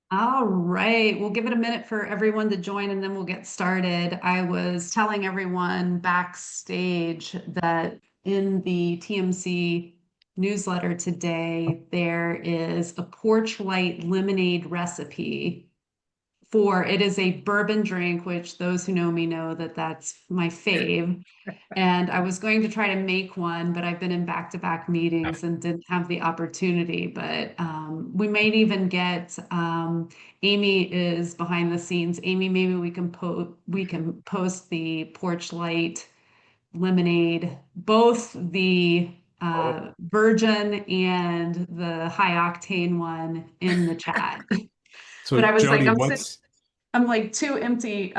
All right, we'll give it a minute for everyone to join and then we'll get started. I was telling everyone backstage that in the TMC newsletter today, there is a porch light lemonade recipe for it is a bourbon drink, which those who know me know that that's my fave. And I was going to try to make one, but I've been in back-to-back meetings and didn't have the opportunity. But we might even get Amy is behind the scenes. Amy, maybe we can post the porch light lemonade, both the Oh, virgin and the high octane one in the chat. so But I was like, Jody, once, I'm like too empty.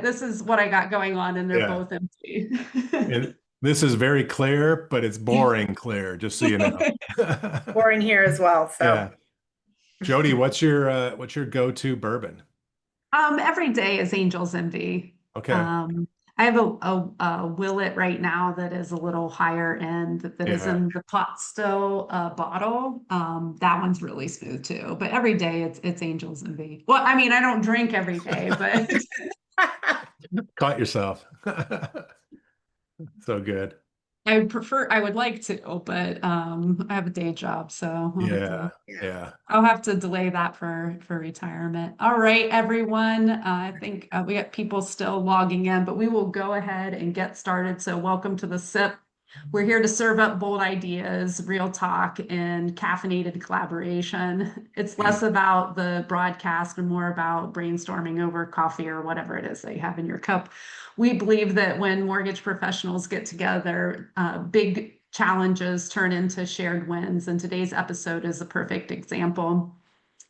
This is what I got going on, and they're yeah, both empty. and this is very clear, but it's boring clear, just so you know. Boring here as well. So Yeah. Jody, what's your go-to bourbon? Every day is Angel's Envy. Okay. Um, I have a Willet right now that is a little higher end that is Yeah. in the pot still bottle. That one's really smooth too. But every day it's Angel's Envy. Well, I mean, I don't drink every day, but Caught yourself. So good. I would like to, but I have a day job, so Yeah. Yeah. I'll have to delay that for retirement. All right, everyone. I think we got people still logging in, but we will go ahead and get started. So welcome to the SIP. We're here to serve up bold ideas, real talk, and caffeinated collaboration. It's less about the broadcast and more about brainstorming over coffee or whatever it is that you have in your cup. We believe that when mortgage professionals get together, big challenges turn into shared wins. And today's episode is a perfect example.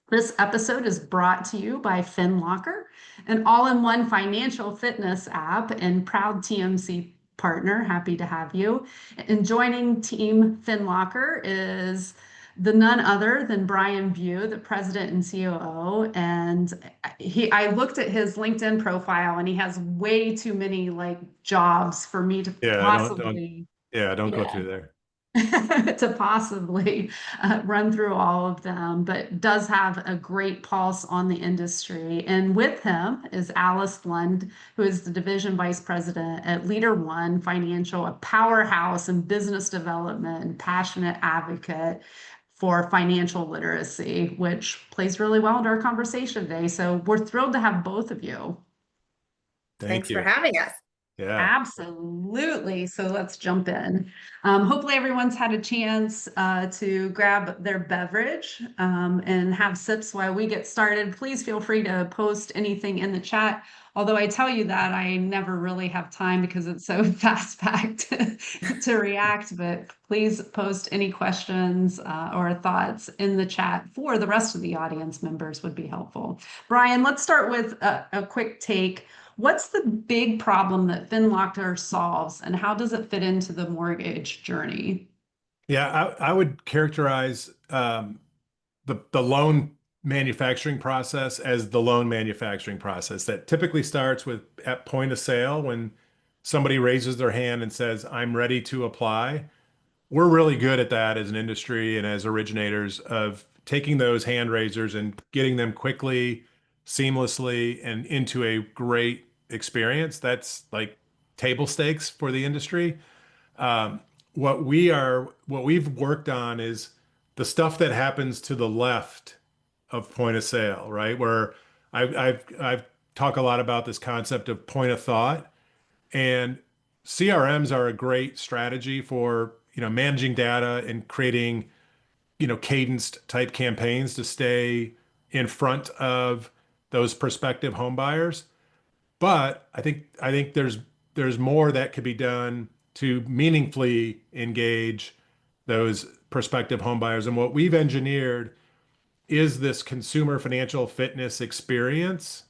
This episode is brought to you by Finlocker, an all-in-one financial fitness app and proud TMC partner. Happy to have you. And joining Team Finlocker is the none other than Brian Vieaux, the president and COO. And I looked at his LinkedIn profile and he has way too many like jobs for me to Yeah. Don't, possibly, yeah, don't go yeah, through there. to possibly run through all of them, but does have a great pulse on the industry. And with him is Alice Lund, who is the division vice president at LeaderOne Financial, a powerhouse in business development and passionate advocate for financial literacy, which plays really well into our conversation today. So we're thrilled to have both of you. Thank thanks for you. having us. Yeah. Absolutely. So let's jump in. Hopefully, everyone's had a chance to grab their beverage and have sips while we get started. Please feel free to post anything in the chat. Although I tell you that I never really have time because it's so fast packed to react. But please post any questions or thoughts in the chat for the rest of the audience members would be helpful. Brian, let's start with a quick take. What's the big problem that Finlocker solves, and how does it fit into the mortgage journey? Yeah. I would characterize the loan manufacturing process as the loan manufacturing process that typically starts with at point of sale when somebody raises their hand and says, I'm ready to apply. We're really good at that as an industry and as originators of taking those hand raisers and getting them quickly, seamlessly, and into a great experience. That's like table stakes for the industry. Um, what we've worked on is the stuff that happens to the left of point of sale, right? Where I've talked a lot about this concept of point of thought, and CRMs are a great strategy for, managing data and creating, cadenced type campaigns to stay in front of those prospective home buyers. But I think there's more that could be done to meaningfully engage those prospective home buyers. And what we've engineered is this consumer financial fitness experience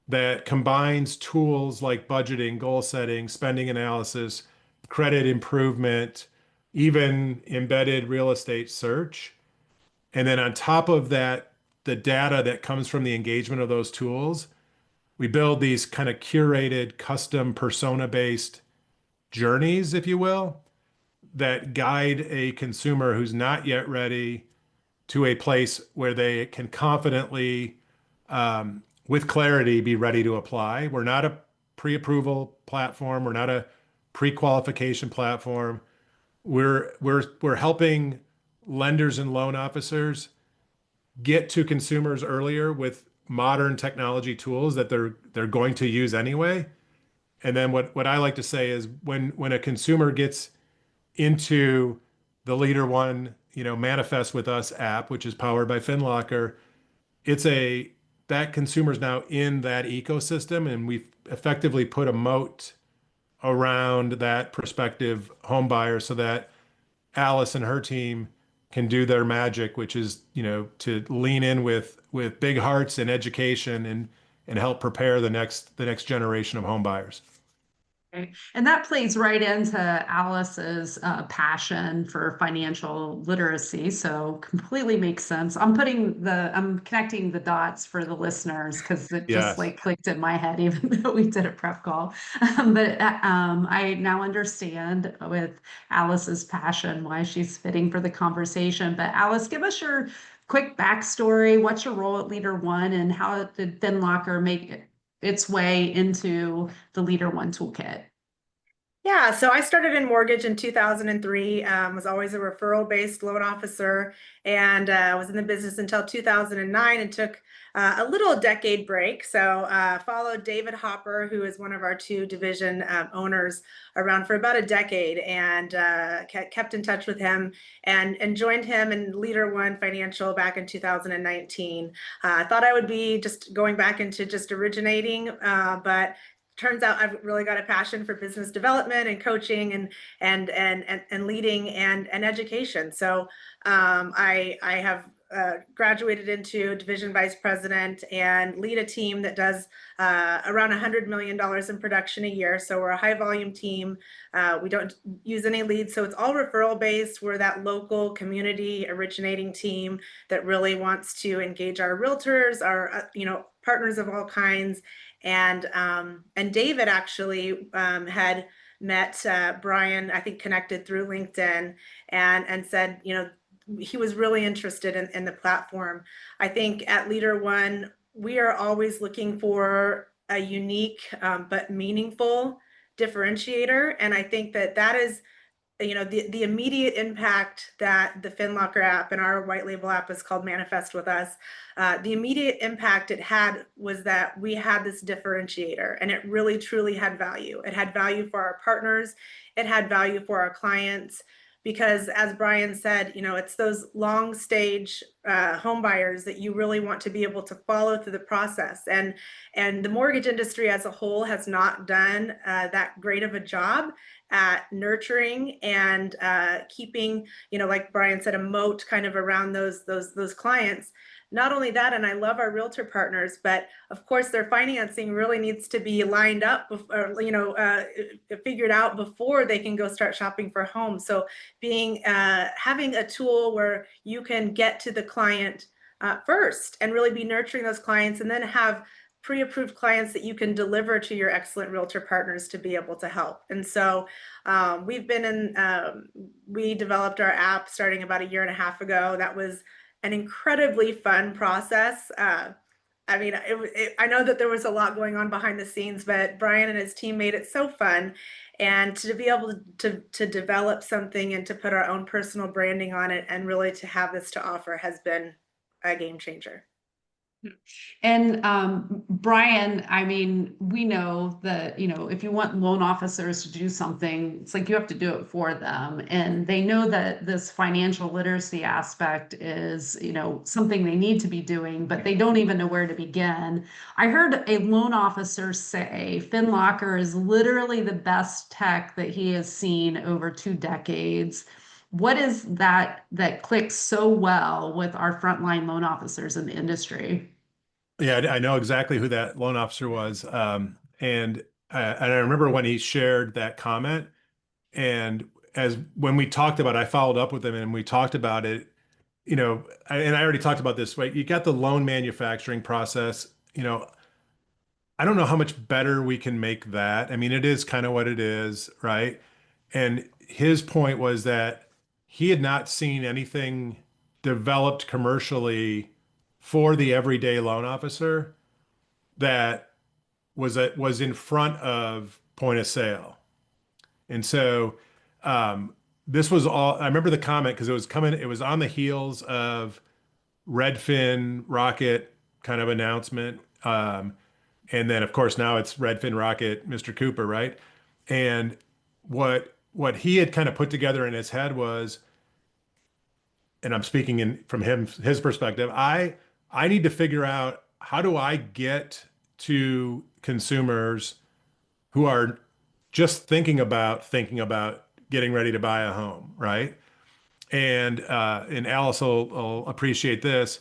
that combines tools like budgeting, goal setting, spending analysis, credit improvement, even embedded real estate search. And then on top of that, the data that comes from the engagement of those tools, we build these kind of curated, custom persona-based journeys, if you will, that guide a consumer who's not yet ready to a place where they can confidently with clarity, be ready to apply. We're not a pre-approval platform. We're not a pre-qualification platform. We're helping lenders and loan officers get to consumers earlier with modern technology tools that they're going to use anyway. And then what I like to say is when a consumer gets into the LeaderOne, Manifest with Us app, which is powered by Finlocker, that consumer's now in that ecosystem, and we've effectively put a moat around that prospective home buyer so that Alice and her team can do their magic, which is, to lean in with big hearts and education and help prepare the next generation of home buyers. Right. And that plays right into Alice's passion for financial literacy. So completely makes sense. I'm connecting the dots for the listeners because it just Yes. clicked in my head, even though we did a prep call. But I now understand with Alice's passion why she's fitting for the conversation. But Alice, give us your quick backstory. What's your role at LeaderOne, and how did Finlocker make its way into the LeaderOne toolkit? Yeah, so I started in mortgage in 2003, was always a referral-based loan officer, and was in the business until 2009 and took a little decade break. So followed David Hopper, who is one of our two division owners, around for about a decade, and kept in touch with him and joined him in LeaderOne Financial back in 2019. I thought I would be just going back into just originating, but turns out I've really got a passion for business development and coaching and leading and education. So I have graduated into division vice president and lead a team that does around $100 million in production a year. So we're a high volume team. We don't use any leads, so it's all referral based. We're that local community originating team that really wants to engage our realtors, our partners of all kinds. And David actually had met Brian, I think connected through LinkedIn, and said, he was really interested in the platform. I think at LeaderOne, we are always looking for a unique but meaningful differentiator. And I think that is, the immediate impact that the Finlocker app and our white label app is called Manifest with Us. The immediate impact it had was that we had this differentiator, and it really truly had value. It had value for our partners. It had value for our clients. Because as Brian said, it's those long stage home buyers that you really want to be able to follow through the process. And the mortgage industry as a whole has not done that great of a job at nurturing and keeping, like Brian said, a moat kind of around those clients. Not only that, and I love our realtor partners, but of course their financing really needs to be lined up, figured out before they can go start shopping for homes. So having a tool where you can get to the client first and really be nurturing those clients, and then have pre-approved clients that you can deliver to your excellent realtor partners to be able to help. And so we developed our app starting about 1.5 years ago. That was an incredibly fun process. I know that there was a lot going on behind the scenes, but Brian and his team made it so fun. And to be able to develop something and to put our own personal branding on it and really to have this to offer has been a game changer. And Brian, we know that, if you want loan officers to do something, it's like you have to do it for them. And they know that this financial literacy aspect is, something they need to be doing, but they don't even know where to begin. I heard a loan officer say Finlocker is literally the best tech that he has seen over 2 decades. What is that clicks so well with our frontline loan officers in the industry? Yeah, I know exactly who that loan officer was. And I remember when he shared that comment, and when we talked about it, I followed up with him and we talked about it, and I already talked about this, right? You got the loan manufacturing process, I don't know how much better we can make that. It is kind of what it is, right? And his point was that he had not seen anything developed commercially for the everyday loan officer that was in front of point of sale. And so this was all, I remember the comment because it was on the heels of Redfin Rocket kind of announcement. And then of course now it's Redfin Rocket, Mr. Cooper, right? And what he had kind of put together in his head was, and I'm speaking from his perspective, I need to figure out how do I get to consumers who are just thinking about getting ready to buy a home, right? And Alice will appreciate this.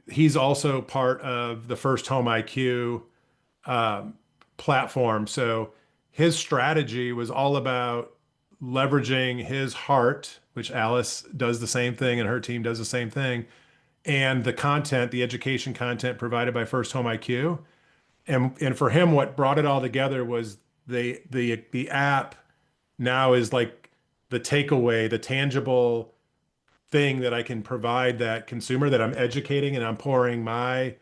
He's also part of the First Home IQ platform. So his strategy was all about leveraging his heart, which Alice does the same thing and her team does the same thing, and the content, the education content provided by First Home IQ. And for him, what brought it all together was the app now is like the takeaway, the tangible thing that I can provide that consumer that I'm educating and I'm pouring my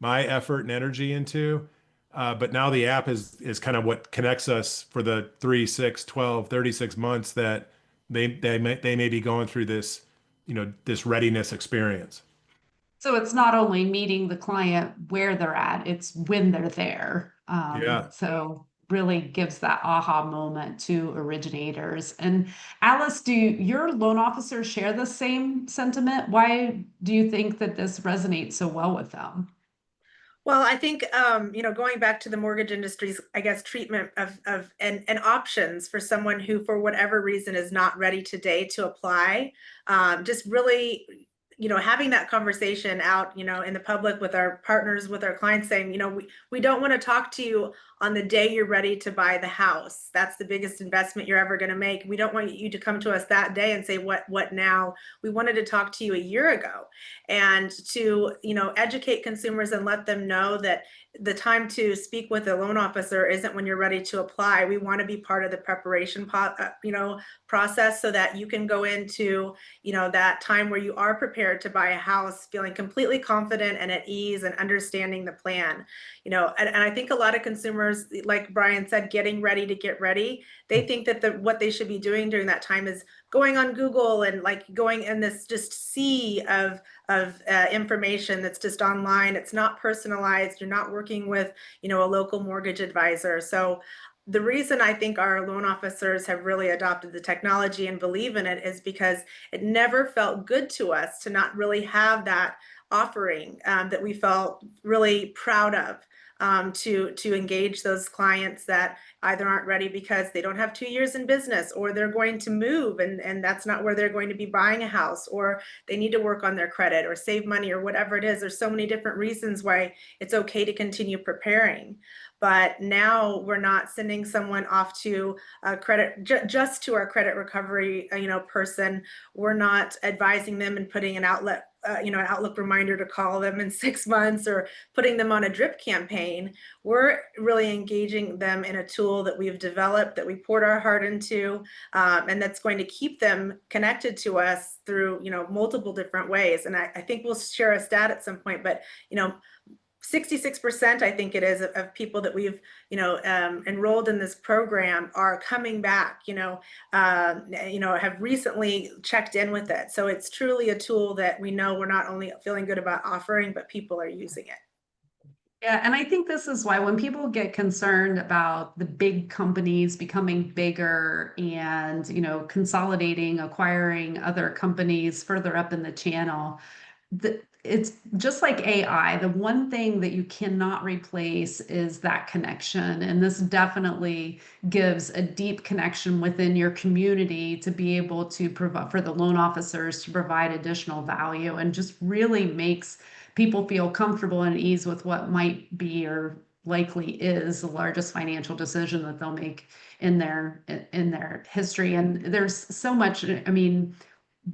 effort and energy into. But now the app is kind of what connects us for the 3, 6, 12, 36 months that they may be going through this, this readiness experience. So it's not only meeting the client where they're at, it's when they're there. Yeah. So really gives that aha moment to originators. And Alice, do your loan officers share the same sentiment? Why do you think that this resonates so well with them? Well, I think, going back to the mortgage industry's, I guess, treatment and options for someone who, for whatever reason, is not ready today to apply, just really, having that conversation out, in the public with our partners, with our clients, saying, we don't want to talk to you on the day you're ready to buy the house. That's the biggest investment you're ever going to make. We don't want you to come to us that day and say, what now? We wanted to talk to you a year ago, and to, educate consumers and let them know that the time to speak with a loan officer isn't when you're ready to apply. We want to be part of the preparation, process, so that you can go into, that time where you are prepared to buy a house, feeling completely confident and at ease and understanding the plan. And I think a lot of consumers, like Brian said, getting ready to get ready, they think that what they should be doing during that time is going on Google and like going in this just sea of information that's just online. It's not personalized. You're not working with, a local mortgage advisor. So the reason I think our loan officers have really adopted the technology and believe in it is because it never felt good to us to not really have that offering that we felt really proud of, to engage those clients that either aren't ready because they don't have 2 years in business, or they're going to move and that's not where they're going to be buying a house, or they need to work on their credit or save money or whatever it is. There's so many different reasons why it's okay to continue preparing. But now we're not sending someone off to just to our credit recovery, person. We're not advising them and putting an an Outlook reminder to call them in 6 months, or putting them on a drip campaign. We're really engaging them in a tool that we've developed, that we poured our heart into, and that's going to keep them connected to us through, multiple different ways. And I think we'll share a stat at some point, but, 66%, I think it is, of people that we've, enrolled in this program are coming back, have recently checked in with it. So it's truly a tool that we know we're not only feeling good about offering, but people are using it. Yeah, and I think this is why when people get concerned about the big companies becoming bigger and, consolidating, acquiring other companies further up in the channel, it's just like AI. The one thing that you cannot replace is that connection. And this definitely gives a deep connection within your community to be able to provide for the loan officers to provide additional value, and just really makes people feel comfortable and at ease with what might be or likely is the largest financial decision that they'll make in their history. And there's so much,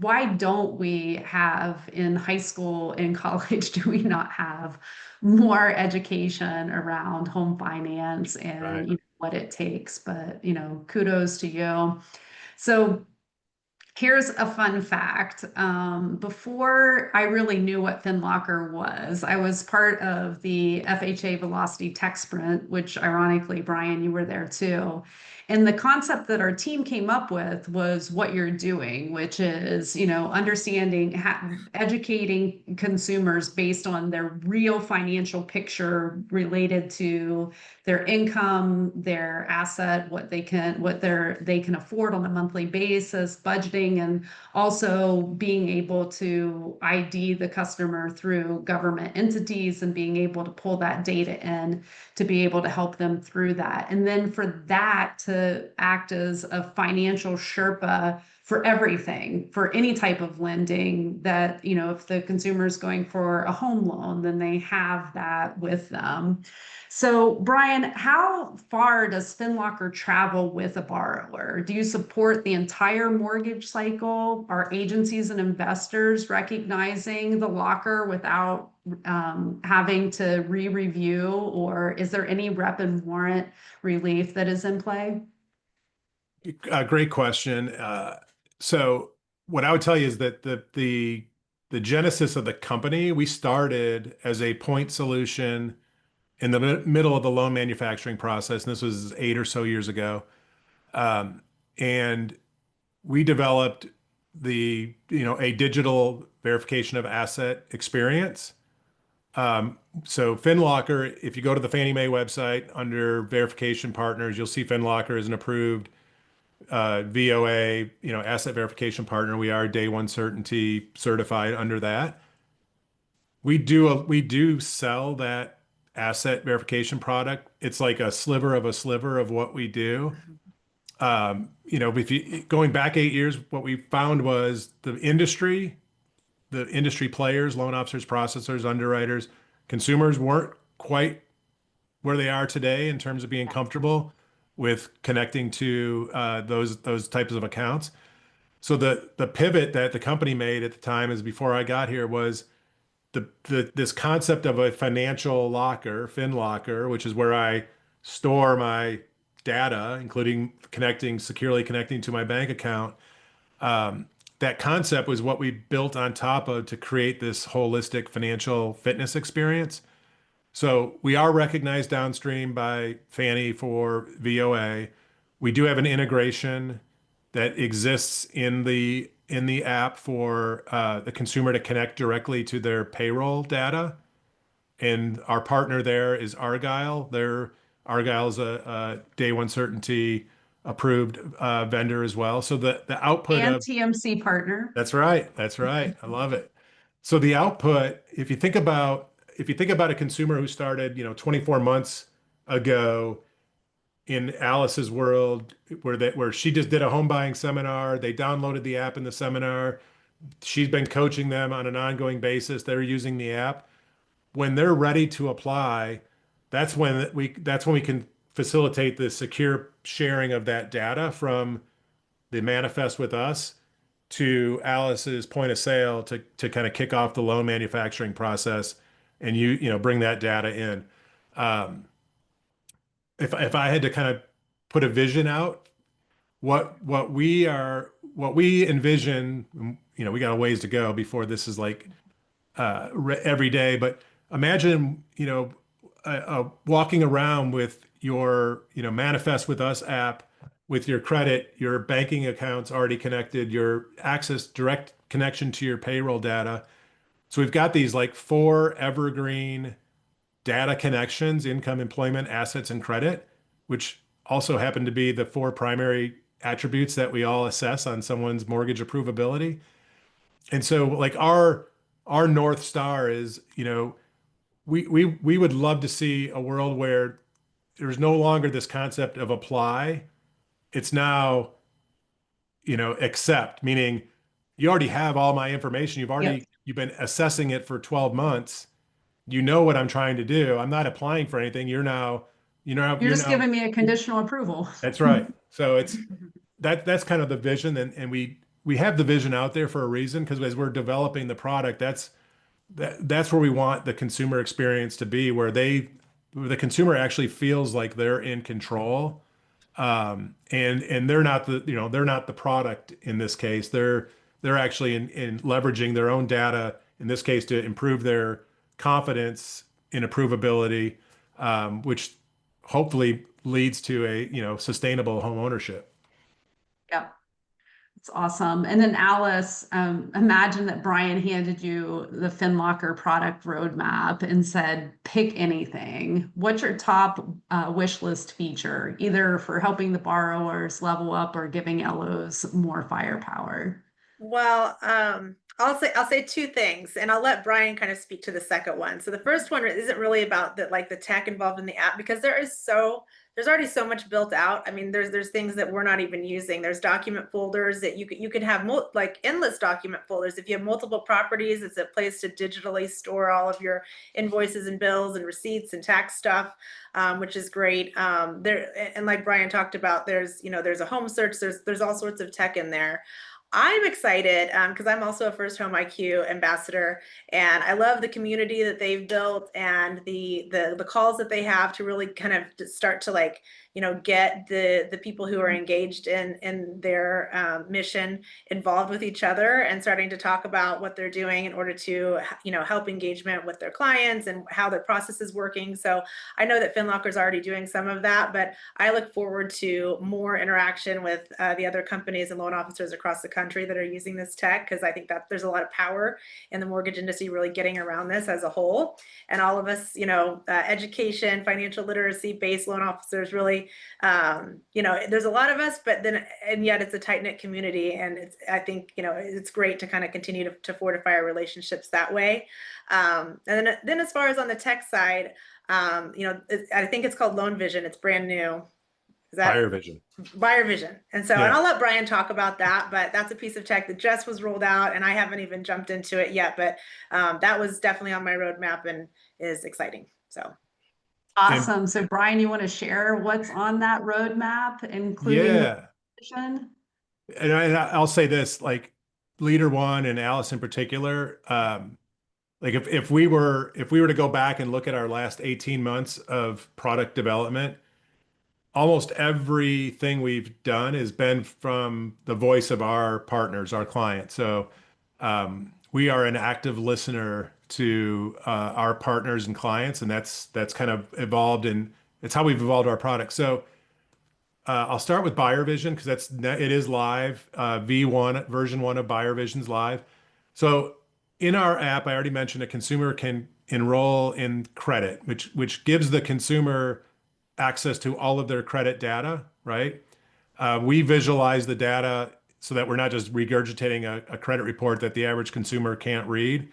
why don't we have in high school and college, do we not have more education around home finance and Right. what it takes? But kudos to you. So Here's a fun fact. Before I really knew what Finlocker was, I was part of the FHA Velocity Tech Sprint, which ironically, Brian, you were there too. And the concept that our team came up with was what you're doing, which is, understanding, educating consumers based on their real financial picture related to their income, their asset, they can afford on a monthly basis, budgeting, and also being able to ID the customer through government entities and being able to pull that data in to be able to help them through that. And then for that to act as a financial Sherpa for everything, for any type of lending that, if the consumer is going for a home loan, then they have that with them. So, Brian, how far does Finlocker travel with a borrower? Do you support the entire mortgage cycle? Are agencies and investors recognizing the locker without having to re-review, or is there any rep and warrant relief that is in play? Great question. So what I would tell you is that the genesis of the company, we started as a point solution in the middle of the loan manufacturing process, and this was 8 or so years ago. And we developed a digital verification of asset experience. So Finlocker, if you go to the Fannie Mae website under verification partners, you'll see Finlocker is an approved VOA, asset verification partner. We are day one certainty certified under that. We do sell that asset verification product. It's like a sliver of what we do. If going back 8 years, what we found was the industry players, loan officers, processors, underwriters, consumers weren't quite where they are today in terms of being comfortable with connecting to those types of accounts. So the pivot that the company made at the time, is before I got here, was this concept of a financial locker, Finlocker, which is where I store my data, including securely connecting to my bank account. That concept was what we built on top of to create this holistic financial fitness experience. So we are recognized downstream by Fannie for VOA. We do have an integration that exists in the app for the consumer to connect directly to their payroll data. And our partner there is Argyle. Argyle is a day one certainty approved vendor as well. So the output And of TMC partner. That's right. That's right. I love it. So the output, if you think about a consumer who started, 24 months ago in Alice's world, where she just did a home buying seminar, they downloaded the app in the seminar. She's been coaching them on an ongoing basis. They're using the app. When they're ready to apply, that's when we can facilitate the secure sharing of that data from the manifest with us to Alice's point of sale to kind of kick off the loan manufacturing process, and bring that data in. If I had to kind of put a vision out, what we envision, we got a ways to go before this is like every day. But imagine, walking around with your, Manifest with Us app, with your credit, your banking accounts already connected, your direct connection to your payroll data. So we've got these like 4 evergreen data connections: income, employment, assets, and credit, which also happen to be the 4 primary attributes that we all assess on someone's mortgage approvability. And so like our North Star is, we would love to see a world where there's no longer this concept of apply. It's now, accept, meaning you already have all my information. You've been assessing it for 12 months. You know what I'm trying to do. I'm not applying for anything. You're just giving me a conditional approval. That's right. So that's kind of the vision. And we have the vision out there for a reason, because as we're developing the product, that's where we want the consumer experience to be, where the consumer actually feels like they're in control. And they're not they're not the product in this case. They're actually in leveraging their own data in this case to improve their confidence in approvability, which hopefully leads to a sustainable home ownership. Yeah. It's awesome. And then Alice, imagine that Brian handed you the Finlocker product roadmap and said, pick anything. What's your top wish list feature, either for helping the borrowers level up or giving LOs more firepower? Well, I'll say two things, and I'll let Brian kind of speak to the second one. So the first one isn't really about the tech involved in the app, because there's already so much built out. I mean, there's things that we're not even using. There's document folders that you can have like endless document folders. If you have multiple properties, it's a place to digitally store all of your invoices and bills and receipts and tax stuff, which is great. And like Brian talked about, there's a home search. There's all sorts of tech in there. I'm excited because I'm also a First Home IQ ambassador, and I love the community that they've built and the calls that they have to really kind of start to get the people who are engaged in their mission involved with each other and starting to talk about what they're doing in order to help engagement with their clients and how their process is working. So I know that Finlocker is already doing some of that, but I look forward to more interaction with the other companies and loan officers across the country that are using this tech, because I think that there's a lot of power in the mortgage industry really getting around this as a whole. And all of us, education, financial literacy based loan officers really, there's a lot of us, and yet it's a tight knit community. And I think, it's great to kind of continue to fortify our relationships that way. And then as far as on the tech side, I think it's called Loan Vision. It's brand new. Is that Buyer Vision? Buyer Vision. And so, Yeah. and I'll let Brian talk about that, but that's a piece of tech that just was rolled out and I haven't even jumped into it yet, but that was definitely on my roadmap and is exciting. So. Awesome. So Brian, you want to share what's on that roadmap, including Yeah. vision? And I'll say this, like LeaderOne and Alice in particular, like if we were to go back and look at our last 18 months of product development, almost everything we've done has been from the voice of our partners, our clients. So we are an active listener to our partners and clients, and that's kind of evolved, and it's how we've evolved our product. So I'll start with Buyer Vision because it is live. V1 version 1 of Buyer Vision's live. So in our app, I already mentioned a consumer can enroll in credit, which gives the consumer access to all of their credit data, right? We visualize the data so that we're not just regurgitating a credit report that the average consumer can't read.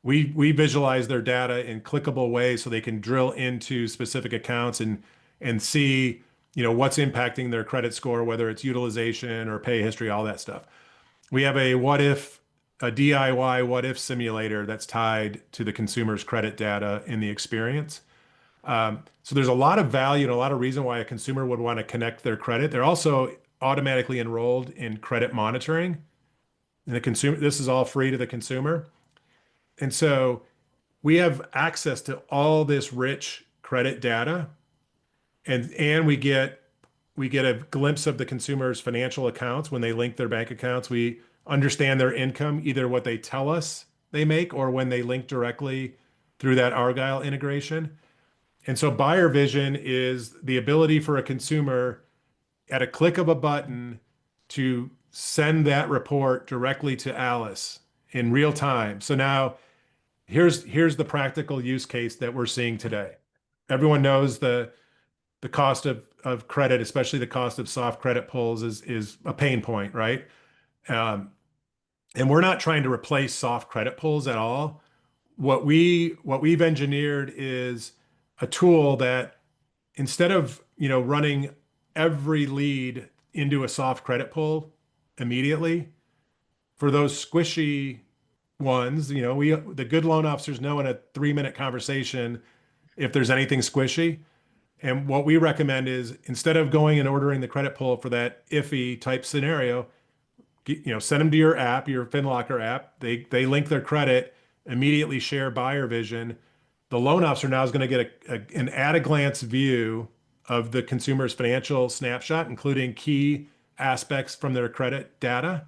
We visualize their data in clickable ways so they can drill into specific accounts and see, what's impacting their credit score, whether it's utilization or pay history, all that stuff. We have a DIY what if simulator that's tied to the consumer's credit data in the experience. So there's a lot of value and a lot of reason why a consumer would want to connect their credit. They're also automatically enrolled in credit monitoring. And this is all free to the consumer. And so we have access to all this rich credit data, and we get a glimpse of the consumer's financial accounts when they link their bank accounts. We understand their income, either what they tell us they make or when they link directly through that Argyle integration. And so Buyer Vision is the ability for a consumer at a click of a button to send that report directly to Alice in real time. So now here's the practical use case that we're seeing today. Everyone knows the cost of credit, especially the cost of soft credit pulls is a pain point, right? And we're not trying to replace soft credit pulls at all. What we've engineered is a tool that instead of running every lead into a soft credit pull immediately, for those squishy ones, the good loan officers know in a 3-minute conversation if there's anything squishy. And what we recommend is instead of going and ordering the credit pull for that iffy type scenario, send them to your app, your Finlocker app. They link their credit, immediately share Buyer Vision. The loan officer now is going to get an at-a-glance view of the consumer's financial snapshot, including key aspects from their credit data.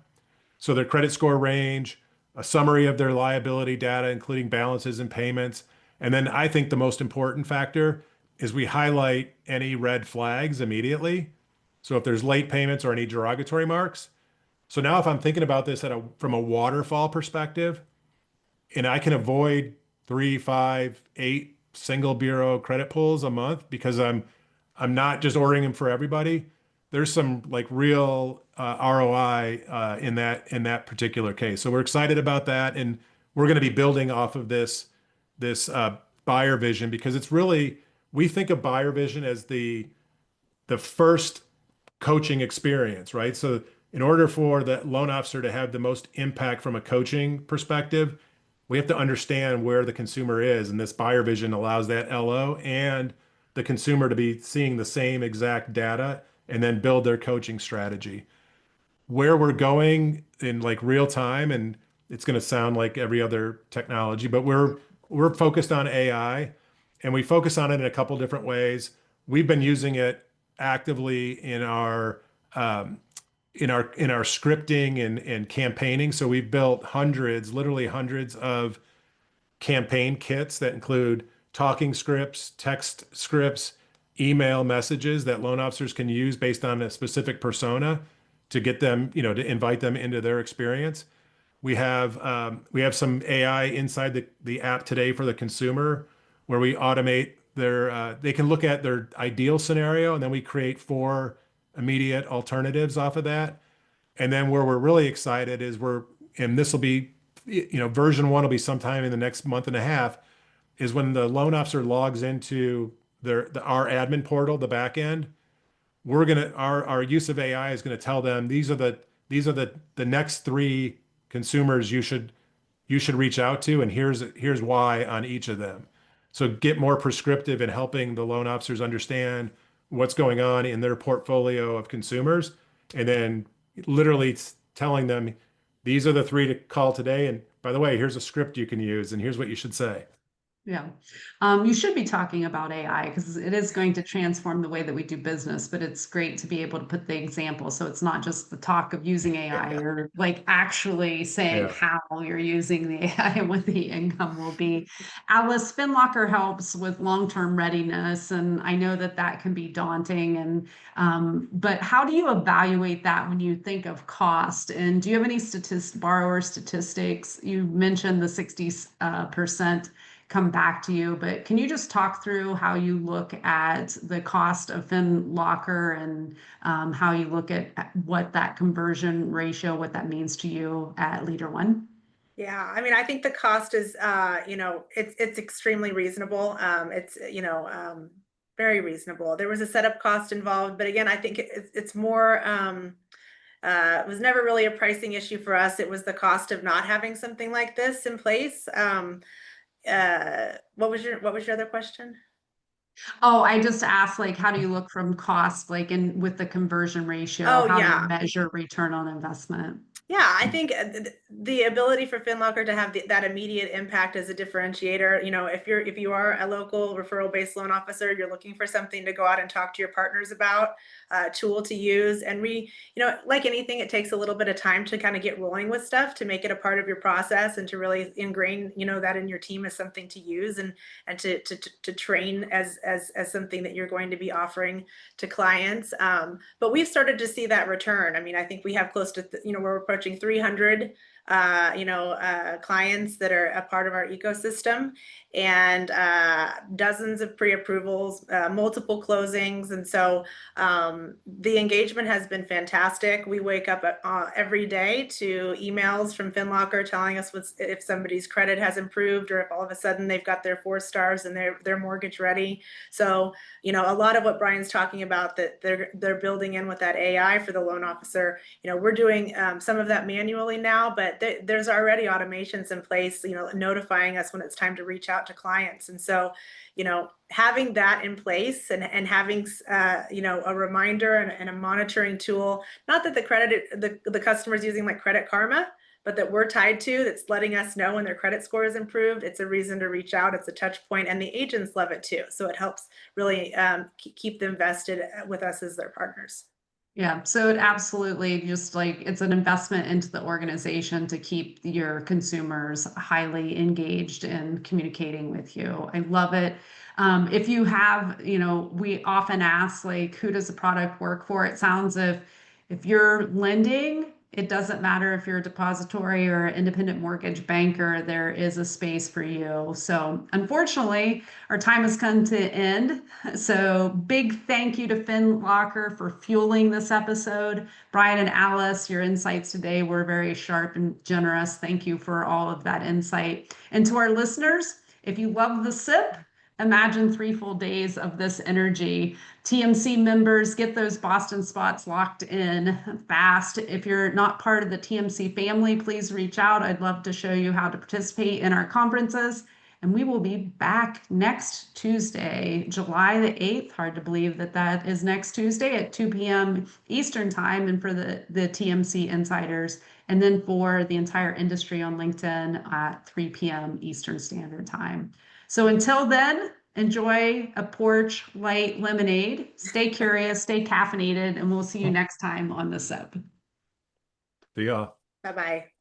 So their credit score range, a summary of their liability data, including balances and payments. And then I think the most important factor is we highlight any red flags immediately. So if there's late payments or any derogatory marks. So now if I'm thinking about this from a waterfall perspective, and I can avoid 3, 5, 8 single bureau credit pulls a month because I'm not just ordering them for everybody. There's some like real ROI in that particular case. So we're excited about that, and we're going to be building off of this buyer vision, because it's really, we think of buyer vision as the first coaching experience, right? So in order for the loan officer to have the most impact from a coaching perspective, we have to understand where the consumer is, and this buyer vision allows that LO and the consumer to be seeing the same exact data and then build their coaching strategy. Where we're going in like real time, and it's going to sound like every other technology, but we're focused on AI, and we focus on it in a couple different ways. We've been using it actively in our scripting and campaigning. So we've built literally hundreds of campaign kits that include talking scripts, text scripts, email messages that loan officers can use based on a specific persona to get them, to invite them into their experience. We have some AI inside the app today for the consumer, where we automate they can look at their ideal scenario, and then we create 4 immediate alternatives off of that. And then where we're really excited is and this will be, version 1 will be sometime in the next month and a half, is when the loan officer logs into our admin portal, the back end, our use of AI is going to tell them these are the next 3 consumers you should reach out to, and here's why on each of them. So get more prescriptive in helping the loan officers understand what's going on in their portfolio of consumers, and then literally telling them these are the 3 to call today. And by the way, here's a script you can use, and here's what you should say. Yeah. You should be talking about AI, because it is going to transform the way that we do business, but it's great to be able to put the example. So it's not just the talk of using AI, or like actually saying how you're using the AI and what the income will be. Alice, Finlocker helps with long-term readiness, and I know that can be daunting. But how do you evaluate that when you think of cost? And do you have any borrower statistics? You mentioned the 60% come back to you, but can you just talk through how you look at the cost of Finlocker, and how you look at what that conversion ratio, what that means to you at LeaderOne? Yeah, I mean, I think the cost is, it's extremely reasonable. It's, very reasonable. There was a setup cost involved, but again, I think it's more, it was never really a pricing issue for us. It was the cost of not having something like this in place. What was your other question? Oh, I just asked, like, how do you look from cost, like with the conversion ratio? Oh, How do yeah. you measure return on investment? Yeah, I think the ability for Finlocker to have that immediate impact as a differentiator. If you are a local referral-based loan officer, you're looking for something to go out and talk to your partners about, a tool to use. And like anything, it takes a little bit of time to kind of get rolling with stuff, to make it a part of your process, and to really ingrain, that in your team as something to use, and to train as something that you're going to be offering to clients. But we've started to see that return. I mean, I think we have close to, we're approaching 300 clients that are a part of our ecosystem, and dozens of pre-approvals, multiple closings. And so the engagement has been fantastic. We wake up every day to emails from Finlocker telling us if somebody's credit has improved, or if all of a sudden they've got their 4 stars and they're mortgage ready. So, a lot of what Brian's talking about, that they're building in with that AI for the loan officer, we're doing some of that manually now, but there's already automations in place, notifying us when it's time to reach out to clients. And so, having that in place, and having, a reminder and a monitoring tool, not that the customer's using like Credit Karma, but that we're tied to, that's letting us know when their credit score is improved, it's a reason to reach out. It's a touch point, and the agents love it too. So it helps really keep them vested with us as their partners. Yeah, so it absolutely just like it's an investment into the organization to keep your consumers highly engaged in communicating with you. I love it. If you have, we often ask like, who does the product work for? It sounds if you're lending, it doesn't matter if you're a depository or an independent mortgage banker, there is a space for you. So unfortunately, our time has come to end. So big thank you to Finlocker for fueling this episode. Brian and Alice, your insights today were very sharp and generous. Thank you for all of that insight. And to our listeners, if you love the SIP, imagine 3 full days of this energy. TMC members, get those Boston spots locked in fast. If you're not part of the TMC family, please reach out. I'd love to show you how to participate in our conferences. And we will be back next Tuesday, July the 8th. Hard to believe that that is next Tuesday at 2 p.m. Eastern time, and for the TMC insiders, and then for the entire industry on LinkedIn at 3 p.m. Eastern Standard Time. So until then, enjoy a porch light lemonade. Stay curious, stay caffeinated, and we'll see you next time on the SIP. See y'all. Bye-bye.